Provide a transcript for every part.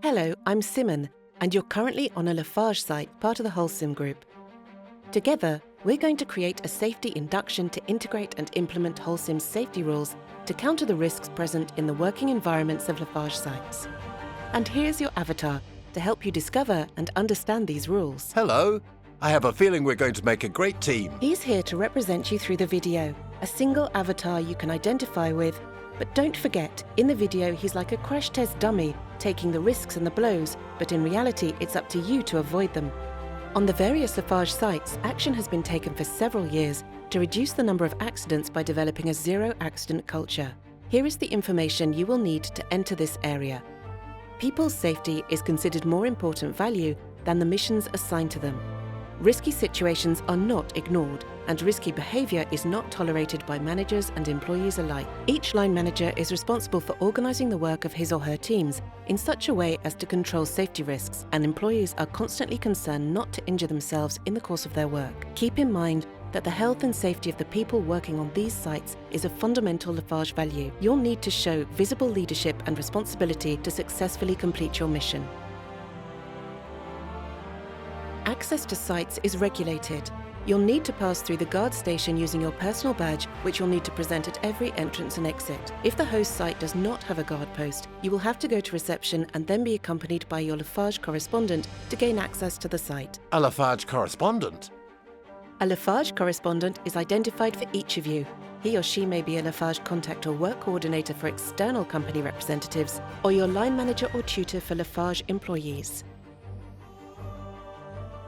Hello, I'm Simon, and you're currently on a Lafarge site, part of the Holcim Group. Together, we're going to create a safety induction to integrate and implement Holcim's safety rules to counter the risks present in the working environments of Lafarge sites. And here's your avatar to help you discover and understand these rules. Hello. I have a feeling we're going to make a great team. He's here to represent you through the video, a single avatar you can identify with. But don't forget, in the video he's like a crash test dummy, taking the risks and the blows, but in reality it's up to you to avoid them. On the various Lafarge sites, action has been taken for several years to reduce the number of accidents by developing a zero-accident culture. Here is the information you will need to enter this area. People's safety is considered more important value than the missions assigned to them. Risky situations are not ignored, and risky behaviour is not tolerated by managers and employees alike. Each line manager is responsible for organising the work of his or her teams in such a way as to control safety risks, and employees are constantly concerned not to injure themselves in the course of their work. Keep in mind that the health and safety of the people working on these sites is a fundamental Lafarge value. You'll need to show visible leadership and responsibility to successfully complete your mission. Access to sites is regulated. You'll need to pass through the guard station using your personal badge, which you'll need to present at every entrance and exit. If the host site does not have a guard post, you will have to go to reception and then be accompanied by your Lafarge correspondent to gain access to the site. A Lafarge correspondent? A Lafarge correspondent is identified for each of you. He or she may be a Lafarge contact or work coordinator for external company representatives, or your line manager or tutor for Lafarge employees.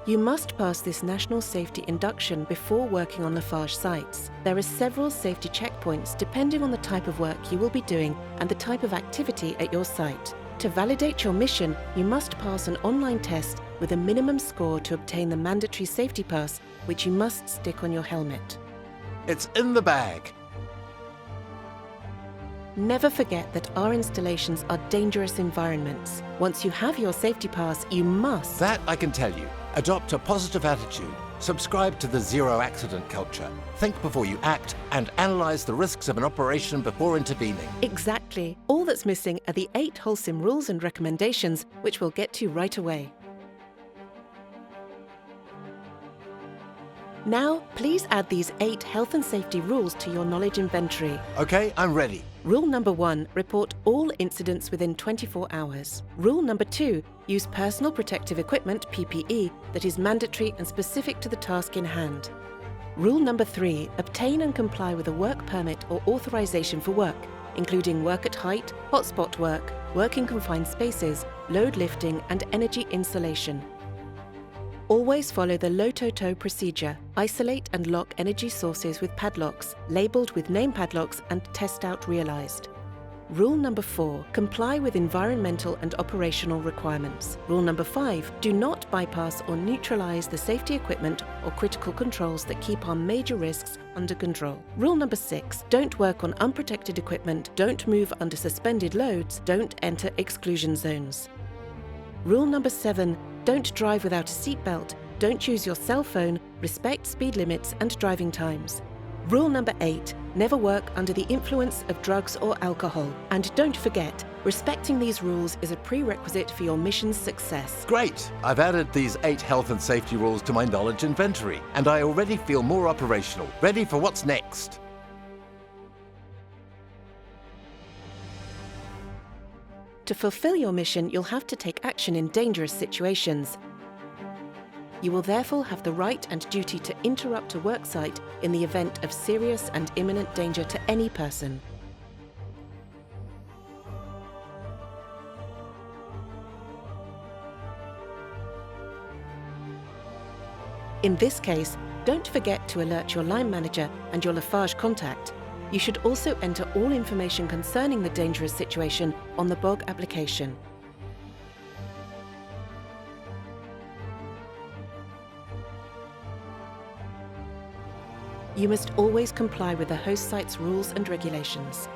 You must pass this national safety induction before working on Lafarge sites. There are several safety checkpoints depending on the type of work you will be doing and the type of activity at your site. To validate your mission, you must pass an online test with a minimum score to obtain the mandatory safety pass, which you must stick on your helmet. It's in the bag. Never forget that our installations are dangerous environments. Once you have your safety pass, you must... That I can tell you. Adopt a positive attitude. Subscribe to the zero-accident culture. Think before you act and analyse the risks of an operation before intervening. Exactly. All that's missing are the 8 Holcim rules and recommendations, which we'll get to right away. Now, please add these 8 health and safety rules to your knowledge inventory. OK, I'm ready. Rule number 1, report all incidents within 24 hours. Rule number 2, use personal protective equipment, PPE, that is mandatory and specific to the task in hand. Rule number 3, obtain and comply with a work permit or authorization for work, including work at height, hotspot work in confined spaces, load lifting and energy installation. Always follow the LOTOTO procedure. Isolate and lock energy sources with padlocks, labelled with name padlocks and test out realised. Rule number 4, comply with environmental and operational requirements. Rule number 5, do not bypass or neutralise the safety equipment or critical controls that keep our major risks under control. Rule number 6, don't work on unprotected equipment, don't move under suspended loads, don't enter exclusion zones. Rule number 7, don't drive without a seatbelt, don't use your cell phone, respect speed limits and driving times. Rule number 8, never work under the influence of drugs or alcohol. And don't forget, respecting these rules is a prerequisite for your mission's success. Great! I've added these 8 health and safety rules to my knowledge inventory, and I already feel more operational, ready for what's next. To fulfill your mission, you'll have to take action in dangerous situations. You will therefore have the right and duty to interrupt a work site in the event of serious and imminent danger to any person. In this case, don't forget to alert your line manager and your Lafarge contact. You should also enter all information concerning the dangerous situation on the BOG application. You must always comply with the host site's rules and regulations.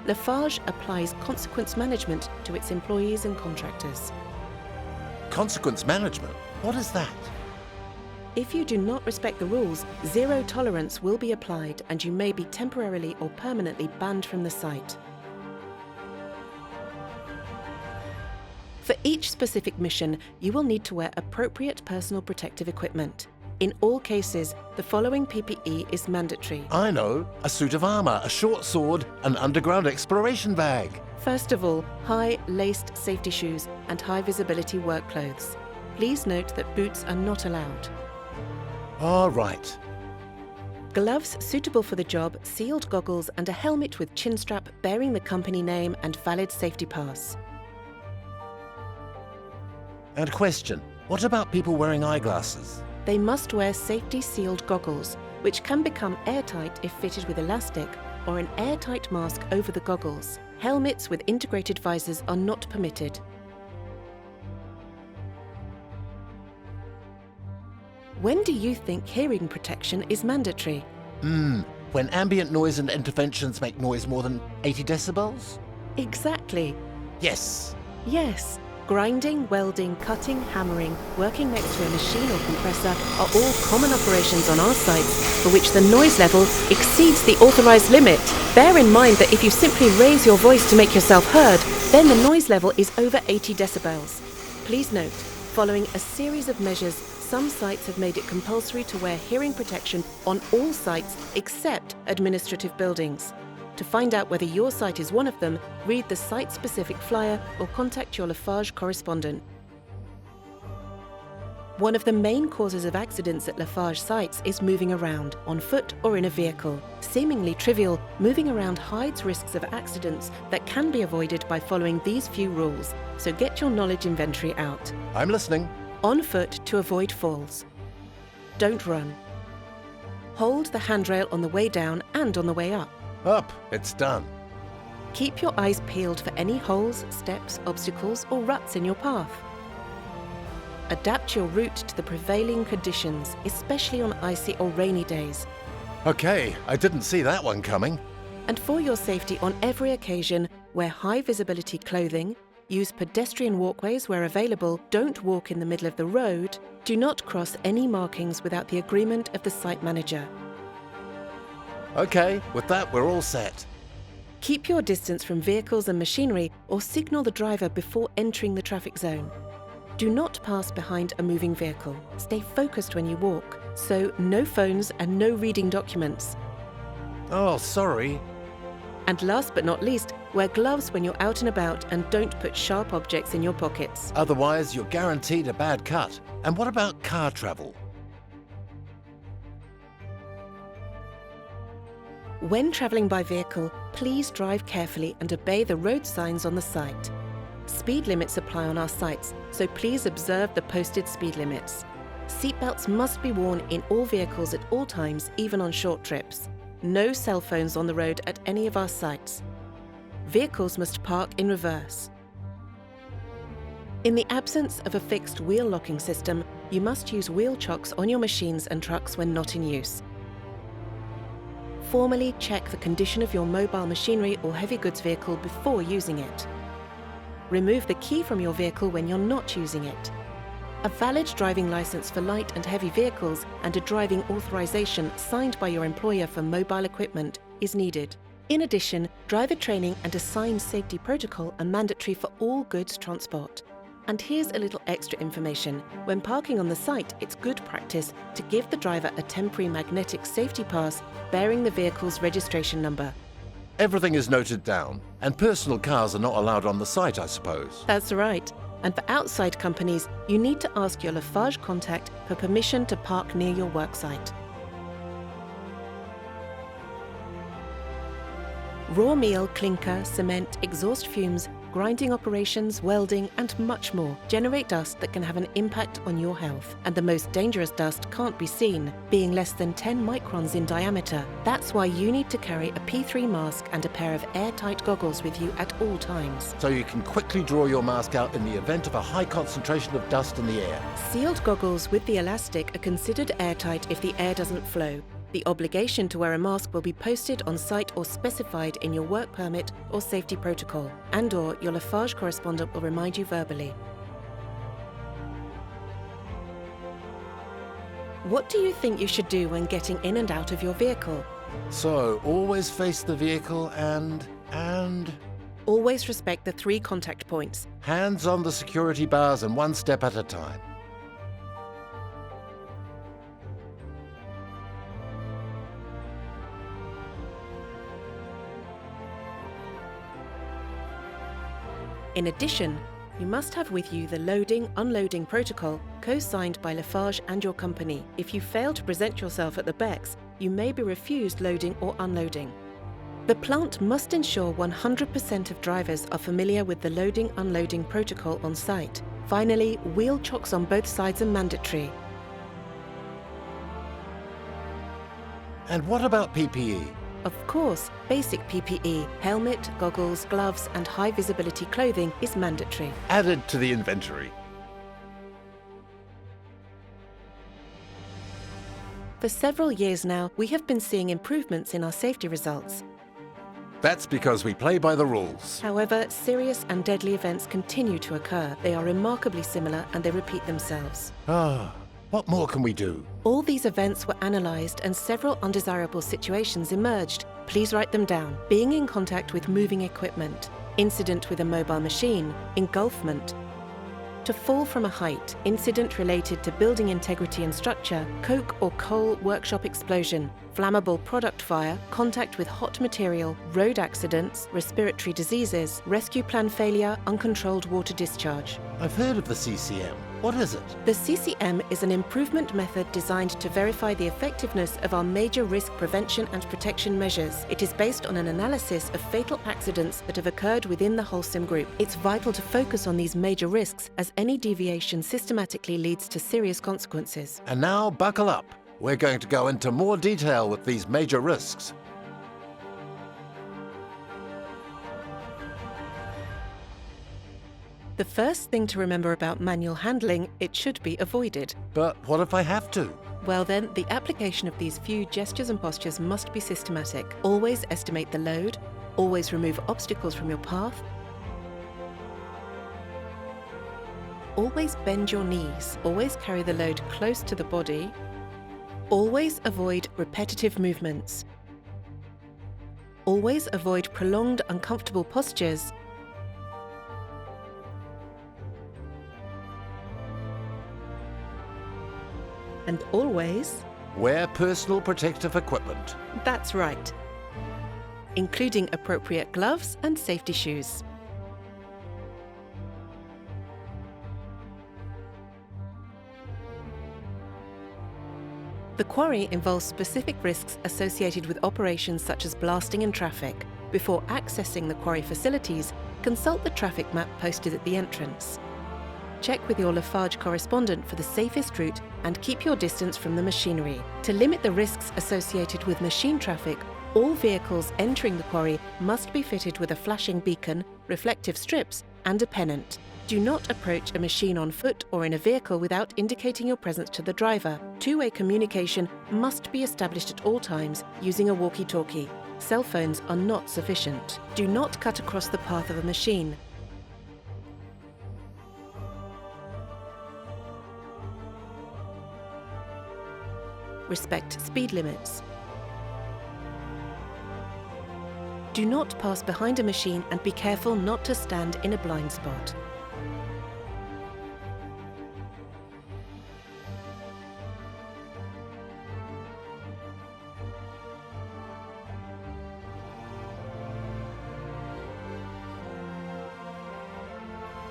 Lafarge applies consequence management to its employees and contractors. Consequence management? What is that? If you do not respect the rules, zero tolerance will be applied and you may be temporarily or permanently banned from the site. For each specific mission, you will need to wear appropriate personal protective equipment. In all cases, the following PPE is mandatory. I know. A suit of armour, a short sword, an underground exploration bag. First of all, high laced safety shoes and high visibility work clothes. Please note that boots are not allowed. All right. Gloves suitable for the job, sealed goggles and a helmet with chin strap bearing the company name and valid safety pass. And question, what about people wearing eyeglasses? They must wear safety sealed goggles, which can become airtight if fitted with elastic, or an airtight mask over the goggles. Helmets with integrated visors are not permitted. When do you think hearing protection is mandatory? When ambient noise and interventions make noise more than 80 decibels? Exactly. Yes. Yes. Grinding, welding, cutting, hammering, working next to a machine or compressor are all common operations on our sites for which the noise level exceeds the authorised limit. Bear in mind that if you simply raise your voice to make yourself heard, then the noise level is over 80 decibels. Please note, following a series of measures, some sites have made it compulsory to wear hearing protection on all sites except administrative buildings. To find out whether your site is one of them, read the site-specific flyer or contact your Lafarge correspondent. One of the main causes of accidents at Lafarge sites is moving around, on foot or in a vehicle. Seemingly trivial, moving around hides risks of accidents that can be avoided by following these few rules, so get your knowledge inventory out. I'm listening. On foot to avoid falls. Don't run. Hold the handrail on the way down and on the way up. Up, it's done. Keep your eyes peeled for any holes, steps, obstacles or ruts in your path. Adapt your route to the prevailing conditions, especially on icy or rainy days. Okay, I didn't see that one coming. And for your safety on every occasion, wear high visibility clothing, use pedestrian walkways where available, don't walk in the middle of the road, do not cross any markings without the agreement of the site manager. Okay, with that we're all set. Keep your distance from vehicles and machinery or signal the driver before entering the traffic zone. Do not pass behind a moving vehicle. Stay focused when you walk, so no phones and no reading documents. Oh, sorry. And last but not least, wear gloves when you're out and about and don't put sharp objects in your pockets. Otherwise, you're guaranteed a bad cut. And what about car travel? When travelling by vehicle, please drive carefully and obey the road signs on the site. Speed limits apply on our sites, so please observe the posted speed limits. Seatbelts must be worn in all vehicles at all times, even on short trips. No cell phones on the road at any of our sites. Vehicles must park in reverse. In the absence of a fixed wheel locking system, you must use wheel chocks on your machines and trucks when not in use. Formally check the condition of your mobile machinery or heavy goods vehicle before using it. Remove the key from your vehicle when you're not using it. A valid driving license for light and heavy vehicles and a driving authorization signed by your employer for mobile equipment is needed. In addition, driver training and assigned safety protocol are mandatory for all goods transport. And here's a little extra information. When parking on the site, it's good practice to give the driver a temporary magnetic safety pass bearing the vehicle's registration number. Everything is noted down, and personal cars are not allowed on the site, I suppose. That's right. And for outside companies, you need to ask your Lafarge contact for permission to park near your worksite. Raw meal, clinker, cement, exhaust fumes, grinding operations, welding, and much more generate dust that can have an impact on your health. And the most dangerous dust can't be seen, being less than 10 microns in diameter. That's why you need to carry a P3 mask and a pair of airtight goggles with you at all times. So you can quickly draw your mask out in the event of a high concentration of dust in the air. Sealed goggles with the elastic are considered airtight if the air doesn't flow. The obligation to wear a mask will be posted on site or specified in your work permit or safety protocol, and/or your Lafarge correspondent will remind you verbally. What do you think you should do when getting in and out of your vehicle? So, always face the vehicle and... Always respect the 3 contact points. Hands on the security bars and one step at a time. In addition, you must have with you the loading-unloading protocol co-signed by Lafarge and your company. If you fail to present yourself at the BECS, you may be refused loading or unloading. The plant must ensure 100% of drivers are familiar with the loading-unloading protocol on site. Finally, wheel chocks on both sides are mandatory. And what about PPE? Of course, basic PPE, helmet, goggles, gloves and high visibility clothing is mandatory. Added to the inventory. For several years now, we have been seeing improvements in our safety results. That's because we play by the rules. However, serious and deadly events continue to occur. They are remarkably similar and they repeat themselves. What more can we do? All these events were analysed and several undesirable situations emerged. Please write them down. Being in contact with moving equipment, incident with a mobile machine, engulfment, to fall from a height, incident related to building integrity and structure, coke or coal workshop explosion, flammable product fire, contact with hot material, road accidents, respiratory diseases, rescue plan failure, uncontrolled water discharge. I've heard of the CCM. What is it? The CCM is an improvement method designed to verify the effectiveness of our major risk prevention and protection measures. It is based on an analysis of fatal accidents that have occurred within the Holcim Group. It's vital to focus on these major risks, as any deviation systematically leads to serious consequences. And now buckle up. We're going to go into more detail with these major risks. The first thing to remember about manual handling, it should be avoided. But what if I have to? Well then, the application of these few gestures and postures must be systematic. Always estimate the load, always remove obstacles from your path, always bend your knees, always carry the load close to the body, always avoid repetitive movements, always avoid prolonged uncomfortable postures, and always wear personal protective equipment. That's right, including appropriate gloves and safety shoes. The quarry involves specific risks associated with operations such as blasting and traffic. Before accessing the quarry facilities, consult the traffic map posted at the entrance. Check with your Lafarge correspondent for the safest route and keep your distance from the machinery. To limit the risks associated with machine traffic, all vehicles entering the quarry must be fitted with a flashing beacon, reflective strips, and a pennant. Do not approach a machine on foot or in a vehicle without indicating your presence to the driver. Two-way communication must be established at all times using a walkie-talkie. Cell phones are not sufficient. Do not cut across the path of a machine. Respect speed limits. Do not pass behind a machine and be careful not to stand in a blind spot.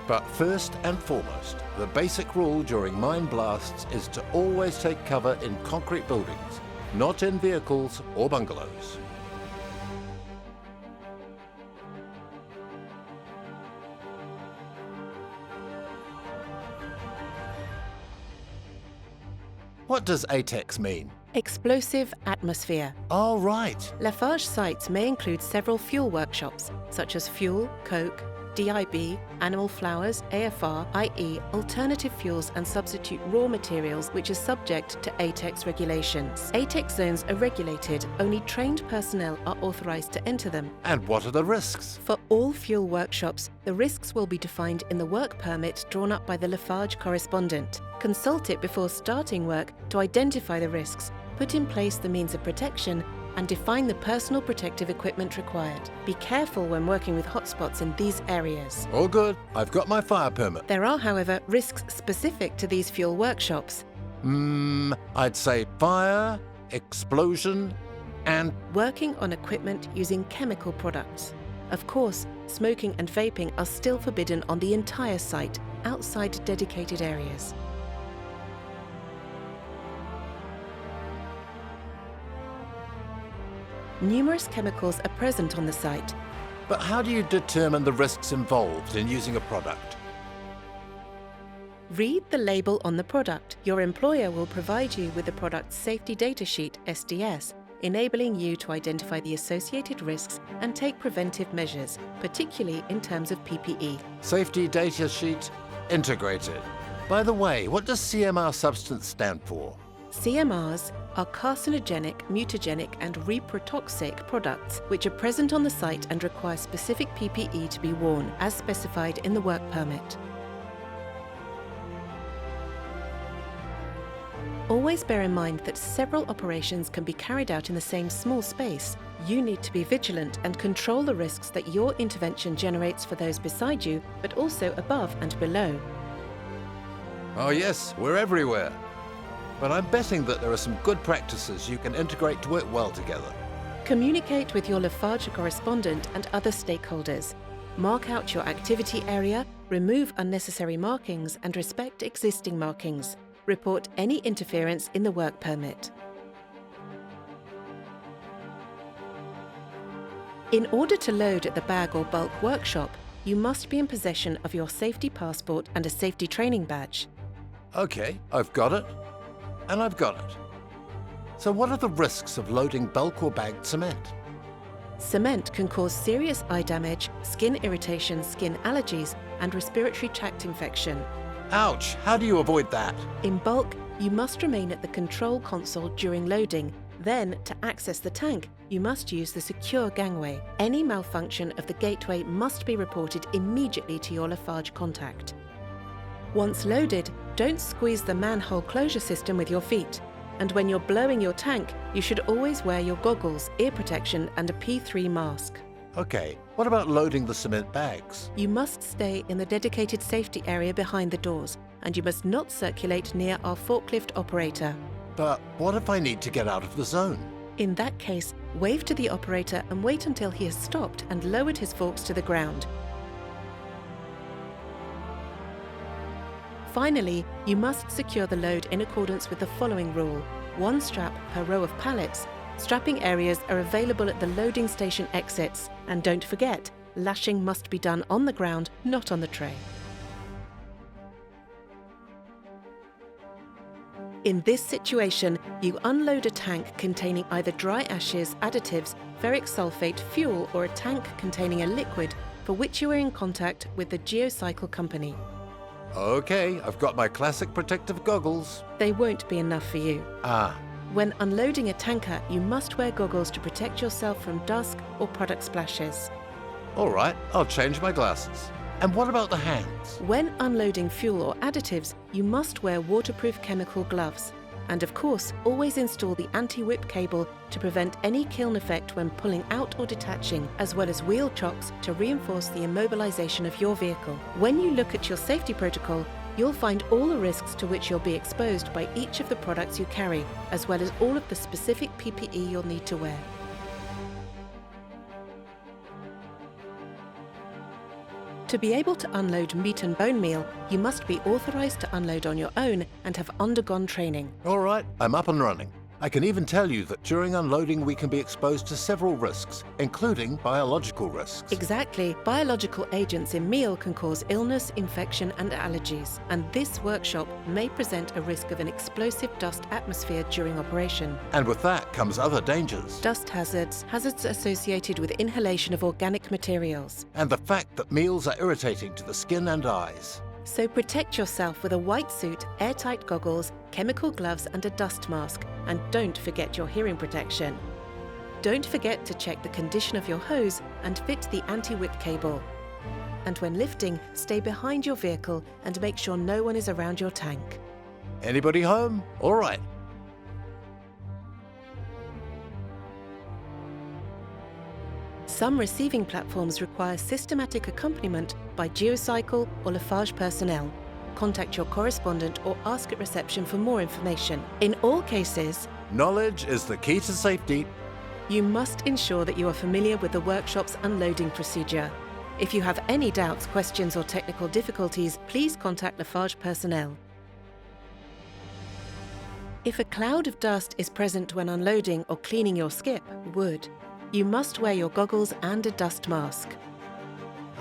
But first and foremost, the basic rule during mine blasts is to always take cover in concrete buildings, not in vehicles or bungalows. What does ATEX mean? Explosive atmosphere. Oh, right. Lafarge sites may include several fuel workshops, such as fuel, coke, DIB, animal flowers, AFR, i.e. alternative fuels and substitute raw materials which are subject to ATEX regulations. ATEX zones are regulated, only trained personnel are authorised to enter them. And what are the risks? For all fuel workshops, the risks will be defined in the work permit drawn up by the Lafarge correspondent. Consult it before starting work to identify the risks, put in place the means of protection, and define the personal protective equipment required. Be careful when working with hotspots in these areas. All good. I've got my fire permit. There are, however, risks specific to these fuel workshops. I'd say fire, explosion, and... Working on equipment using chemical products. Of course, smoking and vaping are still forbidden on the entire site, outside dedicated areas. Numerous chemicals are present on the site. But how do you determine the risks involved in using a product? Read the label on the product. Your employer will provide you with the product's Safety Data Sheet, SDS, enabling you to identify the associated risks and take preventive measures, particularly in terms of PPE. Safety Data Sheet integrated. By the way, what does CMR substance stand for? CMRs are carcinogenic, mutagenic and reprotoxic products which are present on the site and require specific PPE to be worn, as specified in the work permit. Always bear in mind that several operations can be carried out in the same small space. You need to be vigilant and control the risks that your intervention generates for those beside you, but also above and below. Oh yes, we're everywhere. But I'm betting that there are some good practices you can integrate to work well together. Communicate with your Lafarge correspondent and other stakeholders. Mark out your activity area, remove unnecessary markings and respect existing markings. Report any interference in the work permit. In order to load at the bag or bulk workshop, you must be in possession of your safety passport and a safety training badge. Okay, I've got it. And I've got it. So what are the risks of loading bulk or bagged cement? Cement can cause serious eye damage, skin irritation, skin allergies, and respiratory tract infection. Ouch! How do you avoid that? In bulk, you must remain at the control console during loading. Then, to access the tank, you must use the secure gangway. Any malfunction of the gateway must be reported immediately to your Lafarge contact. Once loaded, don't squeeze the manhole closure system with your feet. And when you're blowing your tank, you should always wear your goggles, ear protection, and a P3 mask. Okay, what about loading the cement bags? You must stay in the dedicated safety area behind the doors, and you must not circulate near our forklift operator. But what if I need to get out of the zone? In that case, wave to the operator and wait until he has stopped and lowered his forks to the ground. Finally, you must secure the load in accordance with the following rule: 1 strap per row of pallets. Strapping areas are available at the loading station exits. And don't forget, lashing must be done on the ground, not on the tray. In this situation, you unload a tank containing either dry ashes, additives, ferric sulfate, fuel, or a tank containing a liquid for which you are in contact with the Geocycle company. Okay, I've got my classic protective goggles. They won't be enough for you. Ah, When unloading a tanker, you must wear goggles to protect yourself from dust or product splashes. all right, I'll change my glasses. And what about the hands? When unloading fuel or additives, you must wear waterproof chemical gloves. And of course, always install the anti-whip cable to prevent any kiln effect when pulling out or detaching, as well as wheel chocks to reinforce the immobilization of your vehicle. When you look at your safety protocol, you'll find all the risks to which you'll be exposed by each of the products you carry, as well as all of the specific PPE you'll need to wear. To be able to unload meat and bone meal, you must be authorized to unload on your own and have undergone training. All right, I'm up and running. I can even tell you that during unloading we can be exposed to several risks, including biological risks. Exactly. Biological agents in meal can cause illness, infection and allergies. And this workshop may present a risk of an explosive dust atmosphere during operation. And with that comes other dangers. Dust hazards, hazards associated with inhalation of organic materials. And the fact that meals are irritating to the skin and eyes. So protect yourself with a white suit, airtight goggles, chemical gloves and a dust mask. And don't forget your hearing protection. Don't forget to check the condition of your hose and fit the anti-whip cable. And when lifting, stay behind your vehicle and make sure no one is around your tank. Anybody home? All right. Some receiving platforms require systematic accompaniment by Geocycle or Lafarge personnel. Contact your correspondent or ask at reception for more information. In all cases, Knowledge is the key to safety. you must ensure that you are familiar with the workshop's unloading procedure. If you have any doubts, questions or technical difficulties, please contact Lafarge personnel. If a cloud of dust is present when unloading or cleaning your skip, wood, you must wear your goggles and a dust mask.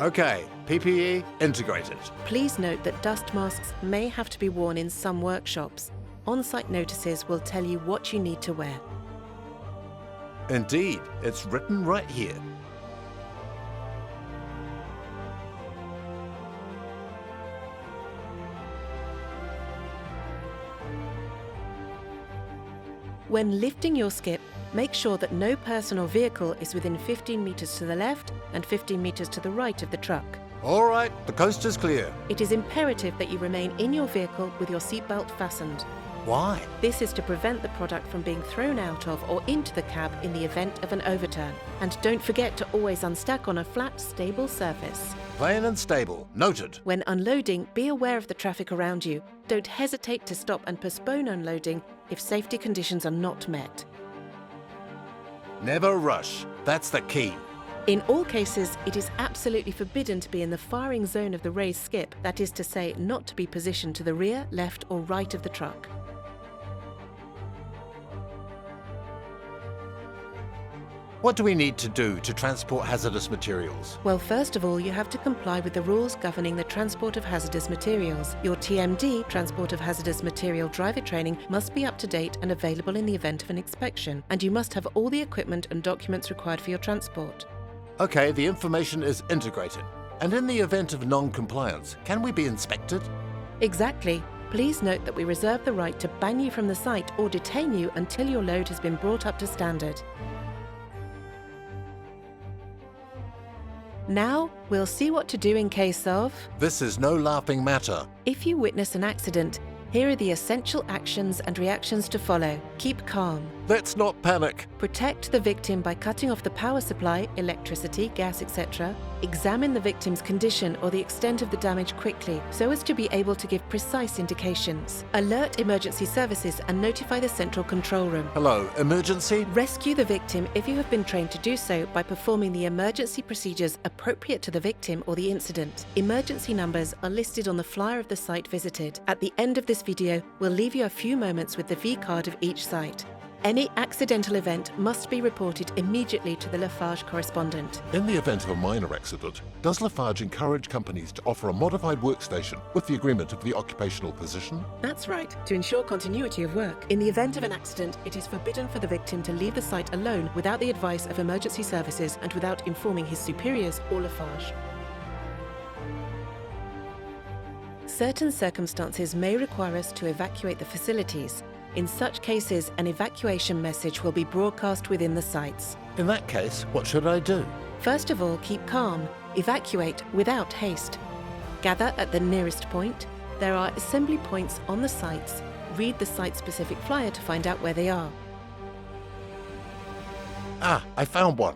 Okay, PPE integrated. Please note that dust masks may have to be worn in some workshops. On-site notices will tell you what you need to wear. Indeed, it's written right here. When lifting your skip, make sure that no person or vehicle is within 15 metres to the left and 15 metres to the right of the truck. All right, the coast is clear. It is imperative that you remain in your vehicle with your seatbelt fastened. Why? This is to prevent the product from being thrown out of or into the cab in the event of an overturn. And don't forget to always unstack on a flat, stable surface. Plain and stable. Noted. When unloading, be aware of the traffic around you. Don't hesitate to stop and postpone unloading if safety conditions are not met. Never rush. That's the key. In all cases, it is absolutely forbidden to be in the firing zone of the raised skip, that is to say, not to be positioned to the rear, left or right of the truck. What do we need to do to transport hazardous materials? Well, first of all, you have to comply with the rules governing the transport of hazardous materials. Your TMD, Transport of Hazardous Material driver training, must be up to date and available in the event of an inspection, and you must have all the equipment and documents required for your transport. Okay, the information is integrated. And in the event of non-compliance, can we be inspected? Exactly. Please note that we reserve the right to ban you from the site or detain you until your load has been brought up to standard. Now, we'll see what to do in case of... This is no laughing matter. If you witness an accident, here are the essential actions and reactions to follow. Keep calm. Let's not panic. Protect the victim by cutting off the power supply, electricity, gas, etc. Examine the victim's condition or the extent of the damage quickly so as to be able to give precise indications. Alert emergency services and notify the central control room. Hello, emergency? Rescue the victim if you have been trained to do so by performing the emergency procedures appropriate to the victim or the incident. Emergency numbers are listed on the flyer of the site visited. At the end of this video, we'll leave you a few moments with the V-card of each site. Any accidental event must be reported immediately to the Lafarge correspondent. In the event of a minor accident, does Lafarge encourage companies to offer a modified workstation with the agreement of the occupational position? That's right, to ensure continuity of work. In the event of an accident, it is forbidden for the victim to leave the site alone without the advice of emergency services and without informing his superiors or Lafarge. Certain circumstances may require us to evacuate the facilities. In such cases, an evacuation message will be broadcast within the sites. In that case, what should I do? First of all, keep calm. Evacuate without haste. Gather at the nearest point. There are assembly points on the sites. Read the site-specific flyer to find out where they are. Ah, I found one.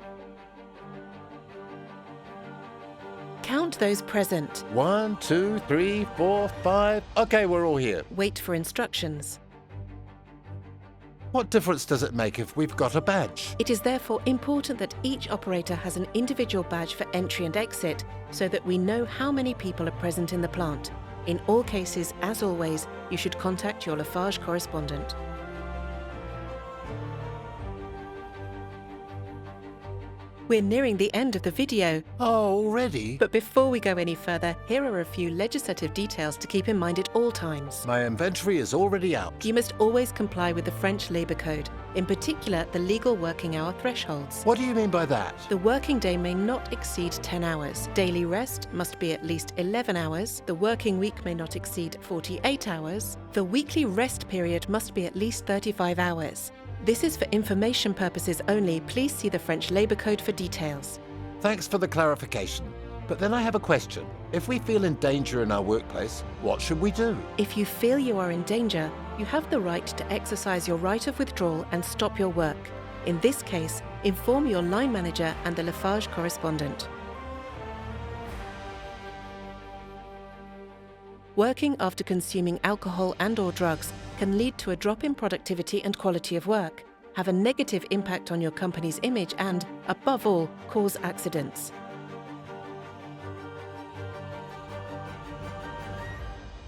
Count those present. 1, 2, 3, 4, 5. Okay, we're all here. Wait for instructions. What difference does it make if we've got a badge? It is therefore important that each operator has an individual badge for entry and exit so that we know how many people are present in the plant. In all cases, as always, you should contact your Lafarge correspondent. We're nearing the end of the video, Oh, already? but before we go any further, here are a few legislative details to keep in mind at all times. My inventory is already out. You must always comply with the French Labour Code, in particular the legal working hour thresholds. What do you mean by that? The working day may not exceed 10 hours. Daily rest must be at least 11 hours. The working week may not exceed 48 hours. The weekly rest period must be at least 35 hours. This is for information purposes only. Please see the French Labour Code for details. Thanks for the clarification. But then I have a question. If we feel in danger in our workplace, what should we do? If you feel you are in danger, you have the right to exercise your right of withdrawal and stop your work. In this case, inform your line manager and the Lafarge correspondent. Working after consuming alcohol and/or drugs can lead to a drop in productivity and quality of work, have a negative impact on your company's image and, above all, cause accidents.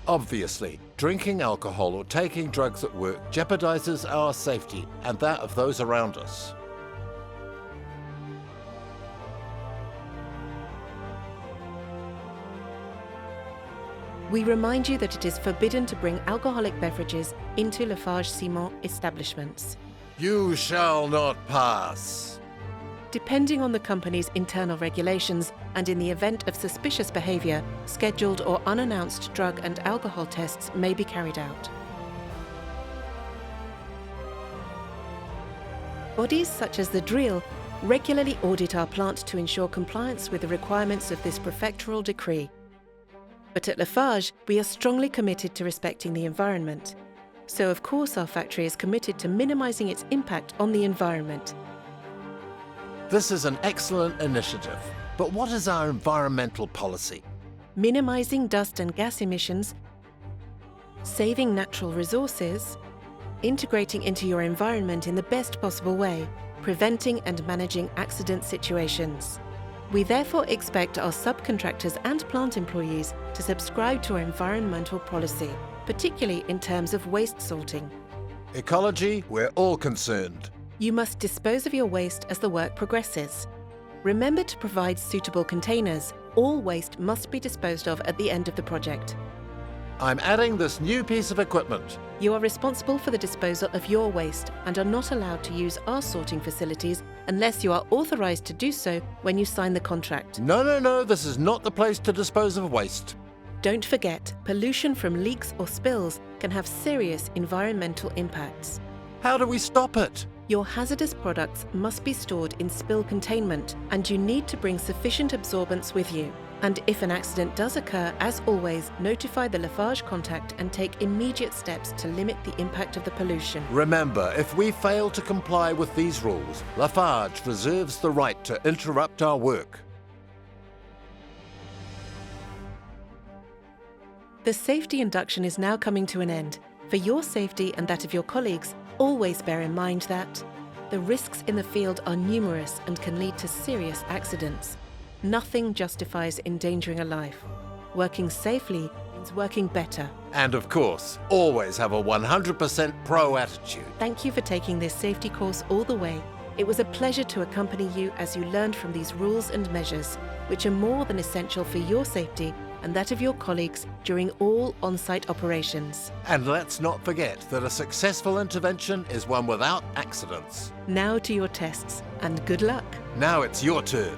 Obviously, drinking alcohol or taking drugs at work jeopardizes our safety and that of those around us. We remind you that it is forbidden to bring alcoholic beverages into Lafarge Cement establishments. You shall not pass. Depending on the company's internal regulations and in the event of suspicious behaviour, scheduled or unannounced drug and alcohol tests may be carried out. Bodies such as the DRIL regularly audit our plant to ensure compliance with the requirements of this prefectural decree. But at Lafarge, we are strongly committed to respecting the environment. So of course our factory is committed to minimising its impact on the environment. This is an excellent initiative, but what is our environmental policy? Minimising dust and gas emissions, saving natural resources, integrating into your environment in the best possible way, preventing and managing accident situations. We therefore expect our subcontractors and plant employees to subscribe to our environmental policy, particularly in terms of waste sorting. Ecology, we're all concerned. You must dispose of your waste as the work progresses. Remember to provide suitable containers. All waste must be disposed of at the end of the project. I'm adding this new piece of equipment. You are responsible for the disposal of your waste and are not allowed to use our sorting facilities unless you are authorised to do so when you sign the contract. No, this is not the place to dispose of waste. Don't forget, pollution from leaks or spills can have serious environmental impacts. How do we stop it? Your hazardous products must be stored in spill containment and you need to bring sufficient absorbents with you. And if an accident does occur, as always, notify the Lafarge contact and take immediate steps to limit the impact of the pollution. Remember, if we fail to comply with these rules, Lafarge reserves the right to interrupt our work. The safety induction is now coming to an end. For your safety and that of your colleagues, always bear in mind that the risks in the field are numerous and can lead to serious accidents. Nothing justifies endangering a life. Working safely means working better. And of course, always have a 100% pro attitude. Thank you for taking this safety course all the way. It was a pleasure to accompany you as you learned from these rules and measures, which are more than essential for your safety and that of your colleagues during all on-site operations. And let's not forget that a successful intervention is one without accidents. Now to your tests, and good luck. Now it's your turn.